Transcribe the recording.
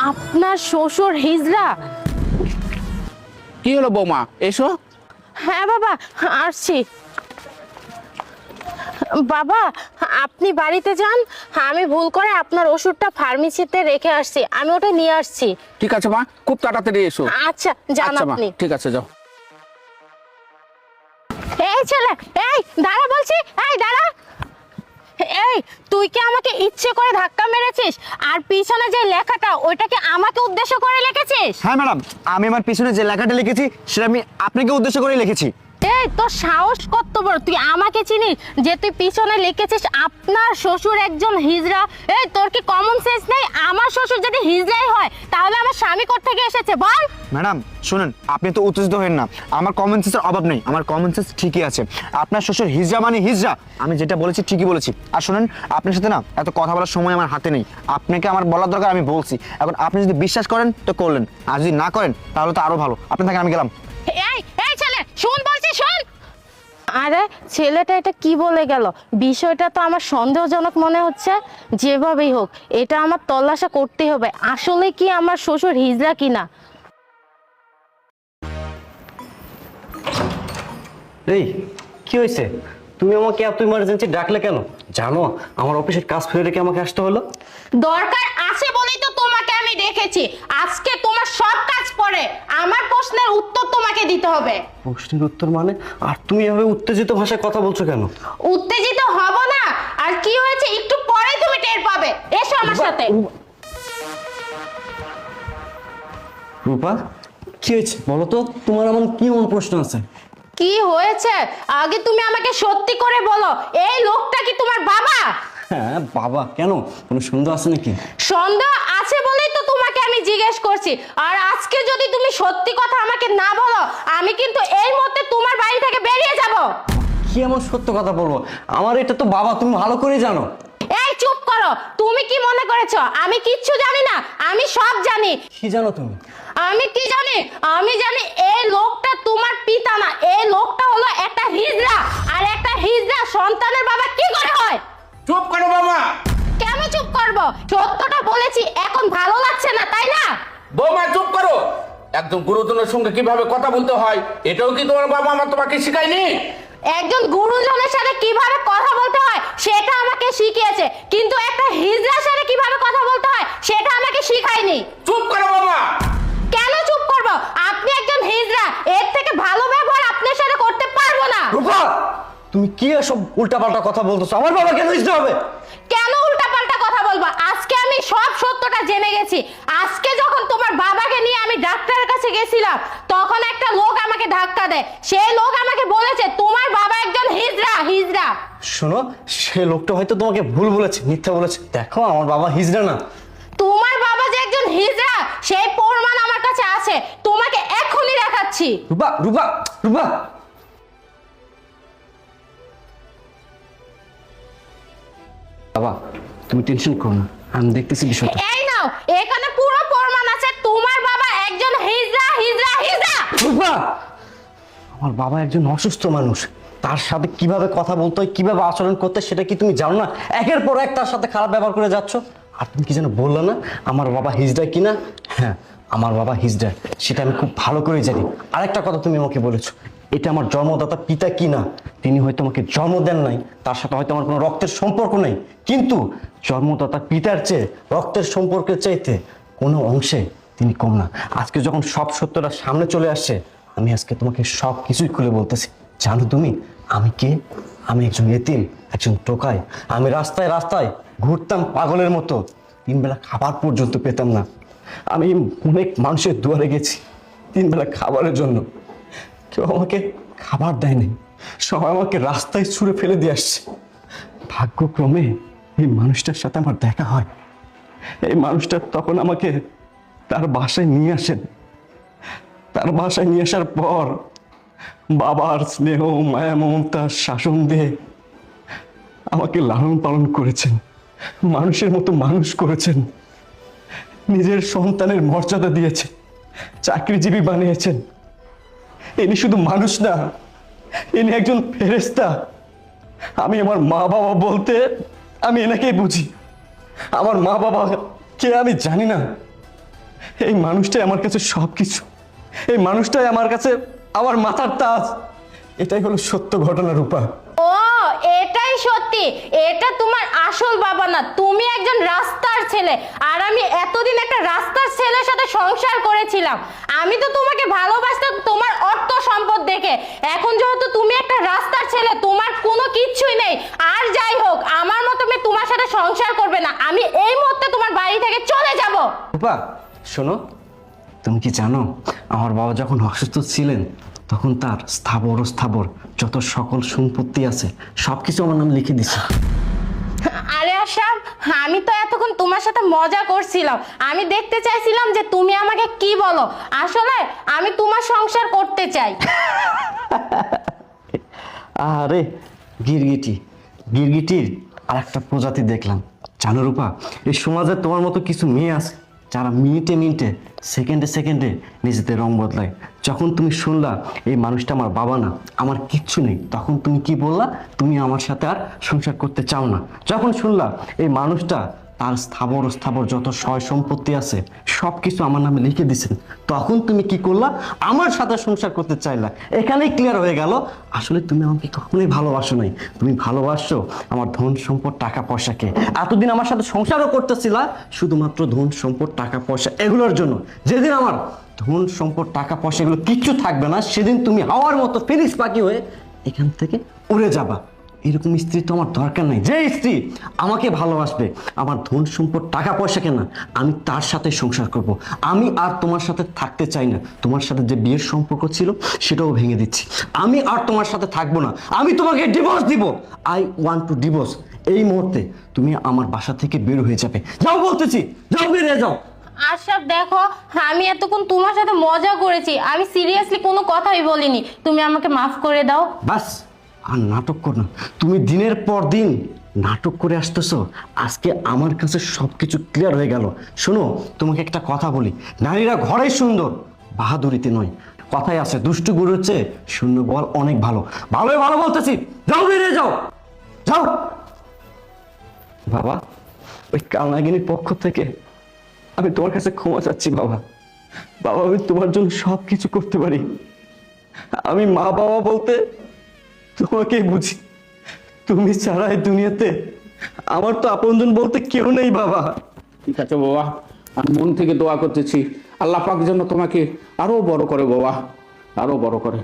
আপনার শ্বশুর হিজড়া? কি হলো বৌমা, এসো। হ্যাঁ বাবা, আসছি। বাবা, আপনি বাড়িতে যান, আমি ভুল করে আপনার ওষুধটা ফার্মেসিতে রেখে আসছি, আমি ওটা নিয়ে আসছি। ঠিক আছে মা, খুব তাড়াতাড়ি এসো। আচ্ছা যান আচ্ছা মা, আপনি। ঠিক আছে, যাও। এই ছেলে, এই দাঁড়া বলছি, এই দাঁড়া। এই, তুই কি আমাকে ইচ্ছে করে ধাক্কা মেরেছিস? আর পিছনে যে লেখাটা, ওইটা কি আমাকে উদ্দেশ্য করে লিখেছিস? হ্যাঁ ম্যাডাম, আমি আমার পিছনে যে লেখাটা লিখেছি সেটা আমি আপনাকে উদ্দেশ্য করে লিখেছি। এই, তোর সাহস কত বড়, তুই আমাকে চিনিস যে তুই পিছনে লিখেছিস আপনার শ্বশুর একজন হিজড়া? এই, তোর কি কমন সেন্স নেই? আমার শ্বশুর যদি হিজড়াই হয় তাহলে আমার স্বামী কোথা থেকে এসেছে বল? ম্যাডাম শুনুন, আপনি তো উত্তেজিত হবেন না, আমার কমন সেন্সের অভাব নেই, আমার কমন সেন্স ঠিকই আছে। আপনার শ্বশুর হিজড়া মানে হিজড়া, আমি যেটা বলেছি ঠিকই বলেছি। আর শুনুন, আপনার সাথে না এত কথা বলার সময় আমার হাতে নেই, আপনাকে আমার বলার দরকার, আমি বলছি। এখন আপনি যদি বিশ্বাস করেন তো করলেন, আর যদি না করেন তাহলে তো আরো ভালো। আপনি থাকেন, আমি গেলাম। এই এই ছেলে, শুন বলছি, শুন। আরে ছেলেটা এটা কি বলে গেল? বিষয়টা তো আমার সন্দেহজনক মনে হচ্ছে। যেভাবেই হোক এটা আমার তল্লাশা করতেই হবে, আসলে কি আমার শ্বশুর হিজড়া কিনা। এই কি হয়েছে? তুমি আমাকে এত ইমার্জেন্সি ডাকলে কেন? জানো আমার অফিসের কাজ ফেলে রেখে আমাকে আসতে হলো? দরকার আছে বলেই তো তোমাকে আমি ডেকেছি। আজকে তোমার সব কাজ পড়ে, আমার প্রশ্নের উত্তর তোমাকে দিতে হবে। প্রশ্নের উত্তর মানে? আর তুমি এভাবে উত্তেজিত ভাষায় কথা বলছো কেন? উত্তেজিত হব না? আর কি হয়েছে একটু পরেই তুমি টের পাবে, এসো আমার সাথে। রূপা, কি হয়েছে বলো তো? তোমার এমন কি এমন প্রশ্ন আছে? কি হয়েছে আগে তুমি আমাকে সত্যি করে বলো, এই লোকটা কি তোমার বাবা? হ্যাঁ বাবা। কেন, কোনো সন্দেহ আছে নাকি? সন্দেহ আছে বলেই তো তোমাকে আমি জিজ্ঞেস করছি। আর আজকে যদি তুমি সত্যি কথা আমাকে না বলো, আমি কিন্তু এই মুহূর্তে তোমার বাড়ি থেকে বেরিয়ে যাব। কি এমন সত্য কথা বলবো? আমার এটা তো বাবা, তুমি ভালো করে জানো। এই চুপ করো, তুমি কি মনে করেছো আমি কিচ্ছু জানি না? আমি সব জানি। কি জানো তুমি? আমি কি জানি? আমি জানি এই লোকটা তোমার পিতা না, এই লোকটা হলো একটা হিজড়া। আর একটা হিজড়া সন্তানের বাবা কি করে হয়? চুপ করো বাবা। কেন চুপ করব? সত্যটা বলেছি, এখন ভালো লাগছে না তাই না? বৌমা চুপ করো। একদম গুরুজনের সঙ্গে কিভাবে কথা বলতে হয় এটাও কি তোমার বাবা মা তোমাকে শেখায়নি? একজন গুরুজনের সাথে কিভাবে কথা বলতে হয় সেটা আমাকে শিখিয়েছে, কিন্তু একটা হিজড়ার সাথে কিভাবে কথা বলতে হয় সেটা আমাকে শিখায়নি। চুপ করো বাবা। কেন চুপ করব? আপনি একজন হিজড়া, এর থেকে ভালো ব্যবহার আপনার সাথে করতে পারবো না। রূপা, তুমি কি এসব উল্টাপাল্টা কথা বলতেছো? আমার বাবা কেন হিজড়া হবে? কেন উল্টাপাল্টা কথা বলবো? আজকে আমি সব সত্যটা জেনে গেছি। আজকে যখন তোমার বাবাকে নিয়ে আমি ডাক্তারের কাছে গেছিলাম, তখন একটা লোক আমাকে ধাক্কা দেয়। সেই লোক আমাকে বলেছে তোমার বাবা একজন হিজড়া। হিজড়া শোনো, সে লোকটা হয়তো তোমাকে ভুল বলেছে, মিথ্যা বলেছে। দেখো আমার বাবা হিজড়া না। তোমার বাবা যে একজন হিজড়া সেই প্রমাণ আমার কাছে আছে, তোমাকে এখনই দেখাচ্ছি। রূপা, রূপা, রূপা। বাবা তুমি টেনশন করো না, আমি দেখতেছি বিষয়টা। এই নাও, এখানে পুরো প্রমাণ আছে তোমার বাবা একজন হিজড়া। হিজড়া হিজড়া রূপা, আমার বাবা একজন অসুস্থ মানুষ, তার সাথে কিভাবে কথা বলতে হয়, কিভাবে আচরণ করতে হয় সেটা কি তুমি জানো না? একের পর এক তার সাথে খারাপ ব্যবহার করে যাচ্ছ। আর তুমি কি যেন বললে না আমার বাবা হিজড়া কিনা? হ্যাঁ, আমার বাবা হিজড়া, সেটা আমি খুব ভালো করে জানি। আরেকটা কথা তুমি আমাকে বলেছো, এটা আমার জন্মদাতা পিতা কিনা। তিনি হয়তো আমাকে জন্ম দেন নাই, তার সাথে হয়তো আমার কোনো রক্তের সম্পর্ক নেই, কিন্তু জন্মদাতা পিতার চেয়ে, রক্তের সম্পর্কের চাইতে কোনো অংশে তিনি কম না। আজকে যখন সব সত্যটা সামনে চলে আসছে, আমি আজকে তোমাকে সব কিছুই খুলে বলতেছি। জানো তুমি আমি কে? আমি একজন এতিম, একজন টোকাই। আমি রাস্তায় রাস্তায় ঘুরতাম পাগলের মতো, 3 বেলা খাবার পর্যন্ত পেতাম না। আমি অনেক মানুষের দুয়ারে গেছি 3 বেলা খাবারের জন্য, কেউ আমাকে খাবার দেয়নি, সবাই আমাকে রাস্তায় ছুঁড়ে ফেলে দিয়ে আসছে। ভাগ্যক্রমে এই মানুষটার সাথে আমার দেখা হয়। এই মানুষটা তখন আমাকে তার বাসায় নিয়ে আসেন। তার বাসায় নিয়ে আসার পর বাবার স্নেহ, মায়া, মমতার শাসন দিয়ে আমাকে লালন পালন করেছেন, মানুষের মতো মানুষ করেছেন, নিজের সন্তানের মর্যাদা দিয়েছেন, চাকরিজীবী বানিয়েছেন। ইনি শুধু মানুষ না, ইনি একজন ফেরেশতা। আমি আমার মা বাবা বলতে আমি এনাকেই বুঝি। আমার মা বাবা কে আমি জানি না, এই মানুষটাই আমার কাছে সব কিছু। এই মানুষটাই আমার কাছে আমার মাথার তাজ। এটাই হলো সত্য ঘটনা রূপা। ও এটাই সত্যি, এটা তোমার আসল বাবা না, তুমি একজন রাস্তার ছেলে। আর আমি এতদিন একটা রাস্তার ছেলের সাথে সংসার করেছিলাম। আমি তো তোমাকে ভালোবাসতাম তোমার অর্থ সম্পদ দেখে। এখন যেহেতু তুমি একটা রাস্তার ছেলে, তোমার কোনো কিচ্ছুই নেই। আর যাই হোক, আমার মতো মেয়ে তোমার সাথে সংসার করবে না। আমি এই মুহূর্তে তোমার বাড়ি থেকে চলে যাব। রূপা শোনো, তুমি কি জানো আমার বাবা যখন অসুস্থ ছিলেন তখন তার স্থাবর যত সকল সম্পত্তি আছে সবকিছু আমার নাম লিখে দিছে। আরে আশরাফ, আমি তো এতক্ষণ তোমার সাথে মজা করছিলাম। আমি দেখতে চাইছিলাম যে তুমি আমাকে কি বলো। আসলে আমি তোমার সংসার করতে চাই। আরে গিরগিটির আর একটা প্রজাতি দেখলাম। জানো রূপা, এই সমাজে তোমার মতো কিছু মেয়ে আছে যারা মিনিটে সেকেন্ডে নিজেদের রং বদলায়। যখন তুমি শুনলা এই মানুষটা আমার বাবা না, আমার কিচ্ছু নেই, তখন তুমি কি বললা? তুমি আমার সাথে আর সংসার করতে চাও না। যখন শুনলা এই মানুষটা তার স্থাবর যত সয় সম্পত্তি আছে সব কিছু আমার নামে লিখে দিছেন, তখন তুমি কি করলা? আমার সাথে সংসার করতে চাইলা। এখানেই ক্লিয়ার হয়ে গেল আসলে তুমি আমাকে কখনোই ভালোবাসো নাই। তুমি ভালোবাসো আমার ধন সম্পদ টাকা পয়সাকে। এতদিন আমার সাথে সংসারও করতেছিলা শুধুমাত্র ধন সম্পদ টাকা পয়সা এগুলোর জন্য। যেদিন আমার ধন সম্পদ টাকা পয়সা এগুলো কিচ্ছু থাকবে না, সেদিন তুমি হাওয়ার মতো ফিনিক্স পাখি হয়ে এখান থেকে উড়ে যাবা। এরকম স্ত্রী তো আমার দরকার নাই। যে স্ত্রী আমাকে ভালোবাসবে, আমার ধন সম্পদ টাকা পয়সা কেনা, আমি তার সাথে সংসার করব। আমি আর তোমার সাথে থাকতে চাই না। তোমার সাথে যে বিয়ের সম্পর্ক ছিল সেটাও ভেঙে দিচ্ছি। আমি আর তোমার সাথে থাকবো না। আমি তোমাকে ডিভোর্স দিব। I want to divorce. এই মুহূর্তে তুমি আমার বাসা থেকে বের হয়ে যাবে। যাও বলতেছি, যাও, বেরিয়ে যাও। আশরাফ দেখো, আমি এতক্ষণ তোমার সাথে মজা করেছি, আমি সিরিয়াসলি কোনো কথাই বলিনি। তুমি আমাকে মাফ করে দাও। বাস, আর নাটক কর না। তুমি দিনের পর দিন নাটক করে আসতেছো। আজকে আমার কাছে সবকিছু ক্লিয়ার হয়ে গেল। শোনো, তোমাকে একটা কথা বলি, নারীরা ঘরেই সুন্দর, বাহাদুরিতে নয়। কথাই আছে, দুষ্টু গরুর চেয়ে শূন্য বল অনেক ভালো। ভালো বলতেছি, যাও, বেরিয়ে যাও, যাও। বাবা, ওই কালনাগিনীর পক্ষ থেকে আমি তোমার কাছে ক্ষমা চাচ্ছি বাবা। আমি তোমার জন্য সব কিছু করতে পারি। আমি মা বাবা বলতে তোমাকেই বুঝি। তুমি ছাড়া এই দুনিয়াতে আমার তো আপনজন বলতে কেউ নেই বাবা। ঠিক আছে বাবা, আমি মন থেকে দোয়া করতেছি আল্লাহ পাক যেন তোমাকে আরো বড় করে বাবা, আরো বড় করে।